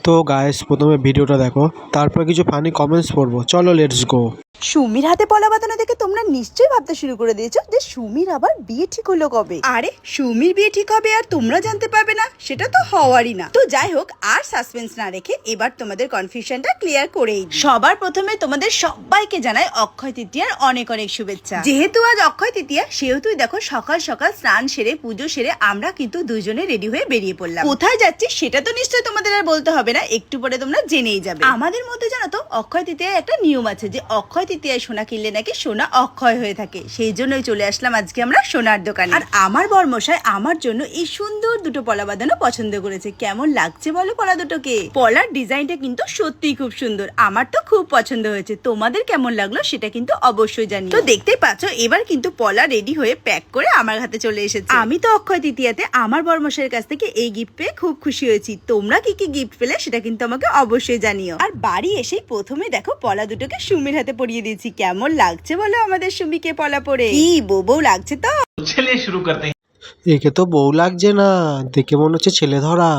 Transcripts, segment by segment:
তো গাইস প্রথমে ভিডিওটা দেখো, তারপর কিছু ফানি কমেন্টস পড়বো। চলো লেটস গো। সুমির হাতে পলা বাঁধানো দেখে তোমরা নিশ্চয়ই ভাবতে শুরু করে দিয়েছো যে সুমির আবার বিয়ে ঠিক হলো কবে। আরে সুমির বিয়ে ঠিক হবে আর তোমরা জানতে পারবে না, সেটা তো হওয়ারই না। তো যাই হোক, আর সাসপেন্স না রেখে এবার তোমাদের কনফিউশনটা ক্লিয়ার করেই দিই। সবার প্রথমে তোমাদের সবাইকে জানাই অক্ষয় তৃতীয়ার অনেক অনেক শুভেচ্ছা। যেহেতু আজ অক্ষয় তৃতীয়া, সেহেতু দেখো সকাল সকাল স্নান সেরে পুজো সেরে আমরা কিন্তু দুজনে রেডি হয়ে বেরিয়ে পড়লাম। কোথায় যাচ্ছি সেটা তো নিশ্চয়ই তোমাদের আর বলতে হবে না, একটু পরে তোমরা জেনেই যাবে। আমাদের মধ্যে জানো তো অক্ষয় তৃতীয়ার একটা নিয়ম আছে যে অক্ষয় তৃতীয়ায় সোনা কিনলে নাকি সোনা অক্ষয় হয়ে থাকে। সেই জন্যই চলে আসলাম আজকে আমরা সোনার দোকানে। আর আমার বরমশাই আমার জন্য এই সুন্দর দুটো পলা বাঁধানো পছন্দ করেছে। কেমন লাগছে বলো পলা দুটোকে? পলার ডিজাইনটা কিন্তু সত্যিই খুব সুন্দর, আমার তো খুব পছন্দ হয়েছে। তোমাদের কেমন লাগলো সেটা কিন্তু অবশ্যই জানি। তো দেখতেই পাচ্ছ এবার কিন্তু পলা রেডি হয়ে প্যাক করে আমার হাতে চলে এসেছে। আমি তো অক্ষয় তৃতীয়াতে আমার বরমশাইয়ের কাছ থেকে এই গিফট পেয়ে খুব খুশি হয়েছি। তোমরা কি কি গিফট পেলে সেটা কিন্তু আমাকে অবশ্যই জানিও। আর বাড়ি এসেই প্রথমে দেখো পলা দুটোকে সুমির হাতে পরিয়ে দিয়েছি। কেমন লাগছে বলো আমাদের সুমিকে পলা পরে? কি বউ লাগছে তো? चलिए शुरू करते हैं। একে তো বউ লাগছে না, দেখে মনে হচ্ছে ছেলে ধরা।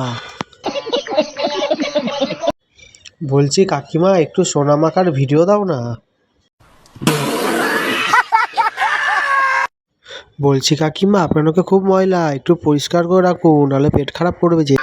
বলছি কাকিমা একটু সোনা মাখার ভিডিও দাও না। বলছি কাকিমা আপনাকে খুব ময়লা, একটু পরিষ্কার করে রাখুন, নাহলে পেট খারাপ করবে যে।